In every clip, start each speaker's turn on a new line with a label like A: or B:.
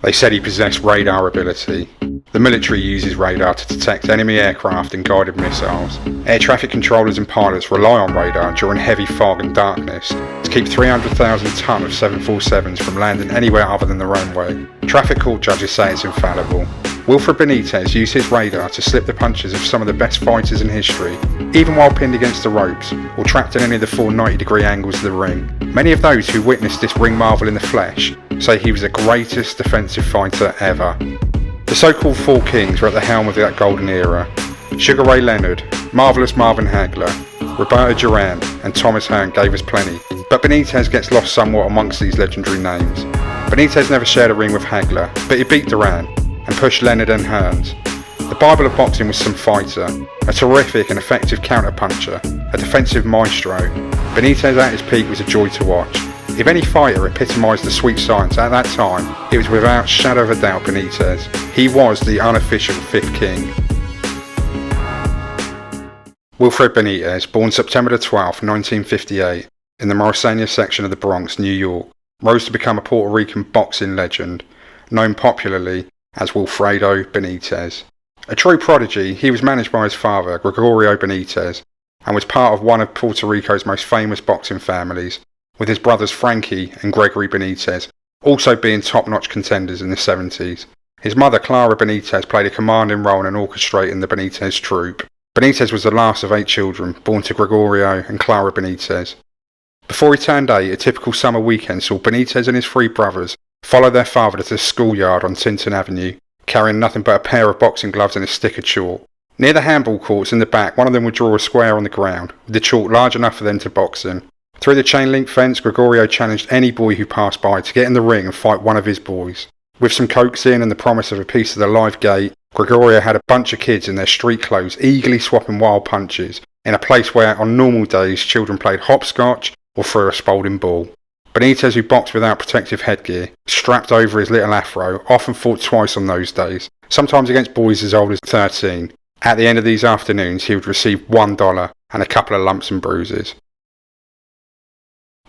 A: They said he possessed radar ability. The military uses radar to detect enemy aircraft and guided missiles. Air traffic controllers and pilots rely on radar during heavy fog and darkness to keep 300,000 tonne of 747s from landing anywhere other than the runway. Traffic court judges say it's infallible. Wilfred Benitez used his radar to slip the punches of some of the best fighters in history, even while pinned against the ropes or trapped in any of the 4 90-degree angles of the ring. Many of those who witnessed this ring marvel in the flesh say he was the greatest defensive fighter ever. The so-called 4 kings were at the helm of that golden era: Sugar Ray Leonard, Marvellous Marvin Hagler, Roberto Duran and Thomas Hearn gave us plenty, but Benitez gets lost somewhat amongst these legendary names. Benitez never shared a ring with Hagler, but he beat Duran and pushed Leonard and Hearns. The Bible of boxing was some fighter, a terrific and effective counter-puncher, a defensive maestro. Benitez at his peak was a joy to watch. If any fighter epitomised the sweet science at that time, it was without shadow of a doubt Benitez. He was the unofficial 5th king. Wilfred Benitez, born September 12, 1958, in the Morrisania section of the Bronx, New York, rose to become a Puerto Rican boxing legend, known popularly as Wilfredo Benitez. A true prodigy, he was managed by his father, Gregorio Benitez, and was part of one of Puerto Rico's most famous boxing families, with his brothers Frankie and Gregory Benitez also being top-notch contenders in the 70s. His mother, Clara Benitez, played a commanding role in orchestrating the Benitez troupe. Benitez was the last of 8 children, born to Gregorio and Clara Benitez. Before he turned 8, a typical summer weekend saw Benitez and his 3 brothers follow their father to the schoolyard on Tinton Avenue, carrying nothing but a pair of boxing gloves and a stick of chalk. Near the handball courts in the back, one of them would draw a square on the ground, with the chalk large enough for them to box in. Through the chain-link fence, Gregorio challenged any boy who passed by to get in the ring and fight one of his boys. With some coaxing and the promise of a piece of the live gate, Gregorio had a bunch of kids in their street clothes eagerly swapping wild punches, in a place where on normal days children played hopscotch or threw a Spalding ball. Benitez, who boxed without protective headgear, strapped over his little afro, often fought twice on those days, sometimes against boys as old as 13. At the end of these afternoons, he would receive $1 and a couple of lumps and bruises.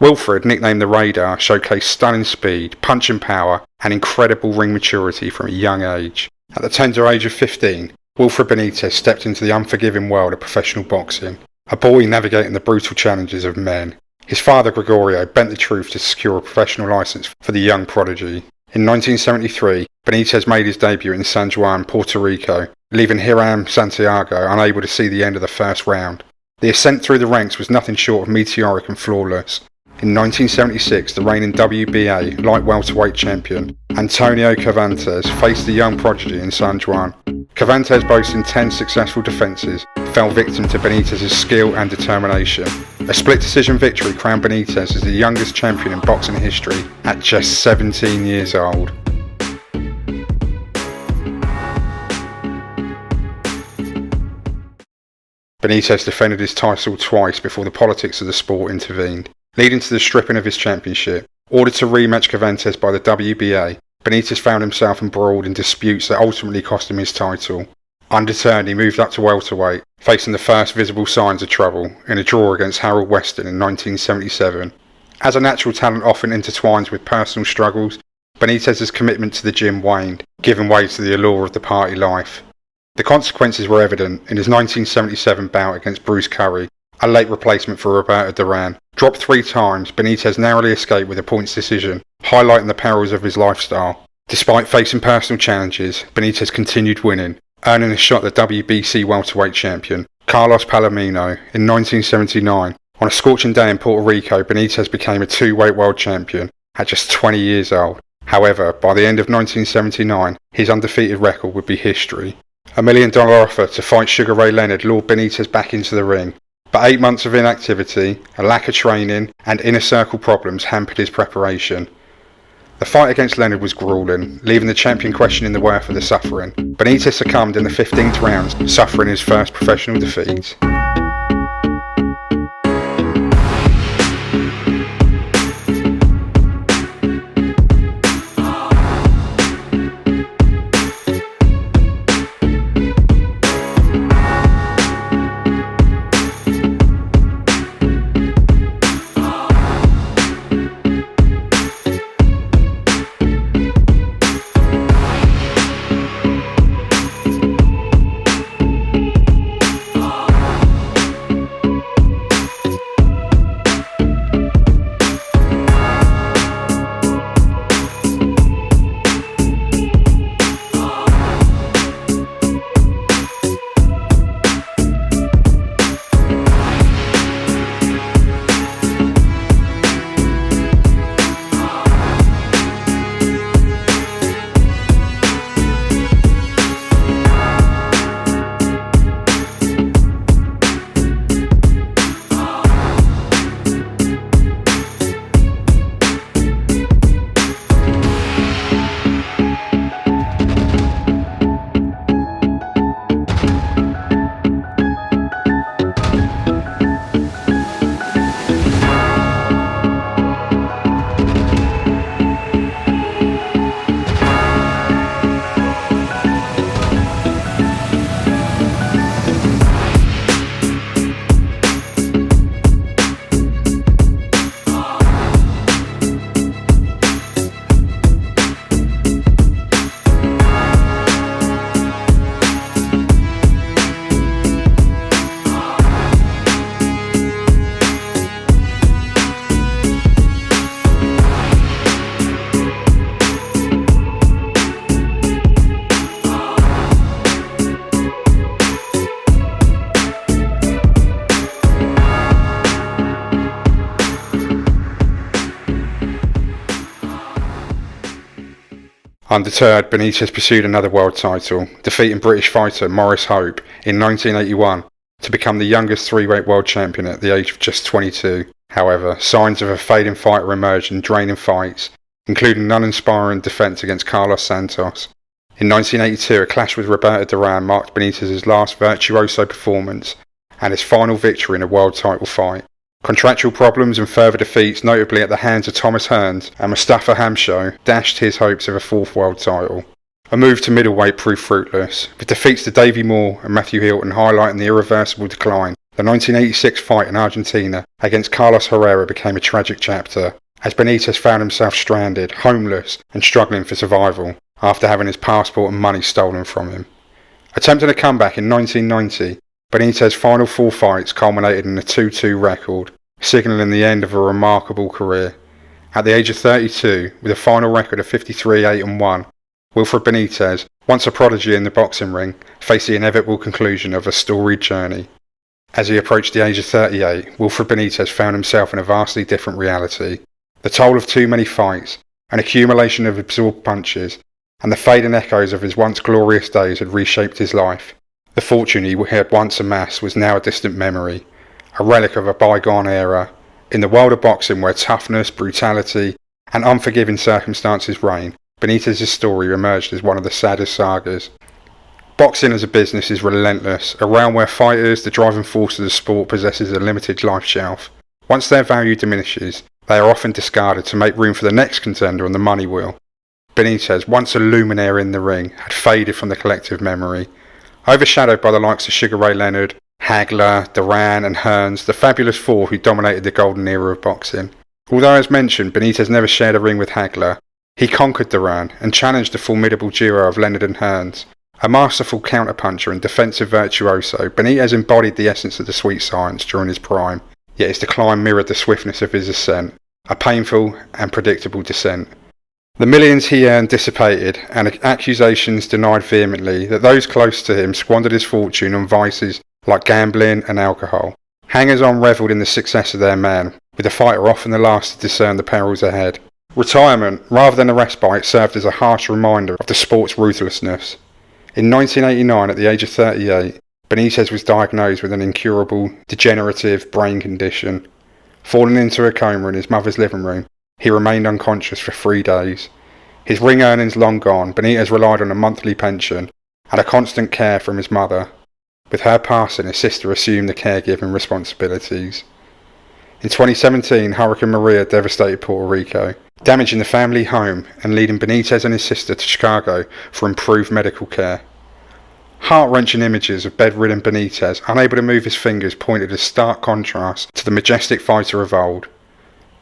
A: Wilfred, nicknamed the Radar, showcased stunning speed, punching power, and incredible ring maturity from a young age. At the tender age of 15, Wilfred Benitez stepped into the unforgiving world of professional boxing, a boy navigating the brutal challenges of men. His father, Gregorio, bent the truth to secure a professional license for the young prodigy. In 1973, Benitez made his debut in San Juan, Puerto Rico, leaving Hiram Santiago unable to see the end of the first round. The ascent through the ranks was nothing short of meteoric and flawless. In 1976, the reigning WBA light welterweight champion, Antonio Cervantes, faced the young prodigy in San Juan. Cervantes, boasting 10 successful defences, fell victim to Benitez's skill and determination. A split decision victory crowned Benitez as the youngest champion in boxing history at just 17 years old. Benitez defended his title twice before the politics of the sport intervened, leading to the stripping of his championship. Ordered to rematch Cervantes by the WBA, Benitez found himself embroiled in disputes that ultimately cost him his title. Undeterred, he moved up to welterweight, facing the first visible signs of trouble in a draw against Harold Weston in 1977. As a natural talent often intertwines with personal struggles, Benitez's commitment to the gym waned, giving way to the allure of the party life. The consequences were evident in his 1977 bout against Bruce Curry, a late replacement for Roberto Duran. Dropped 3 times, Benitez narrowly escaped with a points decision, highlighting the perils of his lifestyle. Despite facing personal challenges, Benitez continued winning, earning a shot at the WBC welterweight champion, Carlos Palomino, in 1979. On a scorching day in Puerto Rico, Benitez became a 2-weight world champion at just 20 years old. However, by the end of 1979, his undefeated record would be history. $1 million offer to fight Sugar Ray Leonard lured Benitez back into the ring, but 8 months of inactivity, a lack of training, and inner circle problems hampered his preparation. The fight against Leonard was grueling, leaving the champion questioning the worth of the suffering. Benitez succumbed in the 15th round, suffering his first professional defeat. Undeterred, Benitez pursued another world title, defeating British fighter Maurice Hope in 1981 to become the youngest three-weight world champion at the age of just 22. However, signs of a fading fighter emerged in draining fights, including an uninspiring defence against Carlos Santos. In 1982, a clash with Roberto Duran marked Benitez's last virtuoso performance and his final victory in a world title fight. Contractual problems and further defeats, notably at the hands of Thomas Hearns and Mustafa Hamsho, dashed his hopes of a fourth world title. A move to middleweight proved fruitless, with defeats to Davey Moore and Matthew Hilton highlighting the irreversible decline. The 1986 fight in Argentina against Carlos Herrera became a tragic chapter, as Benitez found himself stranded, homeless, and struggling for survival after having his passport and money stolen from him. Attempting a comeback in 1990, Benitez's final four fights culminated in a 2-2 record, signalling the end of a remarkable career. At the age of 32, with a final record of 53-8-1, Wilfred Benitez, once a prodigy in the boxing ring, faced the inevitable conclusion of a storied journey. As he approached the age of 38, Wilfred Benitez found himself in a vastly different reality. The toll of too many fights, an accumulation of absorbed punches, and the fading echoes of his once glorious days had reshaped his life. The fortune he had once amassed was now a distant memory, a relic of a bygone era. In the world of boxing, where toughness, brutality, and unforgiving circumstances reign, Benitez's story emerged as one of the saddest sagas. Boxing as a business is relentless, a realm where fighters, the driving force of the sport, possesses a limited life shelf. Once their value diminishes, they are often discarded to make room for the next contender on the money wheel. Benitez, once a luminaire in the ring, had faded from the collective memory. Overshadowed by the likes of Sugar Ray Leonard, Hagler, Duran and Hearns, the fabulous four who dominated the golden era of boxing. Although, as mentioned, Benitez never shared a ring with Hagler, he conquered Duran and challenged the formidable duo of Leonard and Hearns. A masterful counterpuncher and defensive virtuoso, Benitez embodied the essence of the sweet science during his prime, yet his decline mirrored the swiftness of his ascent, a painful and predictable descent. The millions he earned dissipated, and accusations denied vehemently that those close to him squandered his fortune on vices like gambling and alcohol. Hangers-on revelled in the success of their man, with the fighter often the last to discern the perils ahead. Retirement, rather than a respite, served as a harsh reminder of the sport's ruthlessness. In 1989, at the age of 38, Benitez was diagnosed with an incurable, degenerative brain condition. Falling into a coma in his mother's living room, he remained unconscious for 3 days. His ring earnings long gone, Benitez relied on a monthly pension and a constant care from his mother. With her passing, his sister assumed the caregiving responsibilities. In 2017, Hurricane Maria devastated Puerto Rico, damaging the family home and leading Benitez and his sister to Chicago for improved medical care. Heart-wrenching images of bedridden Benitez, unable to move his fingers, pointed a stark contrast to the majestic fighter of old.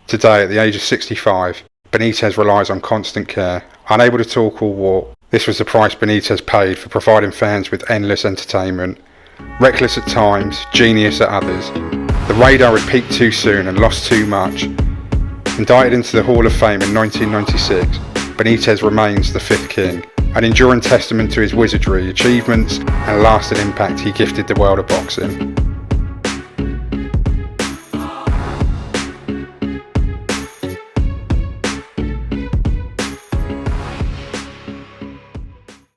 A: Today, at the age of 65, Benitez relies on constant care, unable to talk or walk. This was the price Benitez paid for providing fans with endless entertainment. Reckless at times, genius at others, the radar had peaked too soon and lost too much. Indicted into the Hall of Fame in 1996, Benitez remains the fifth king, an enduring testament to his wizardry, achievements and lasting impact he gifted the world of boxing.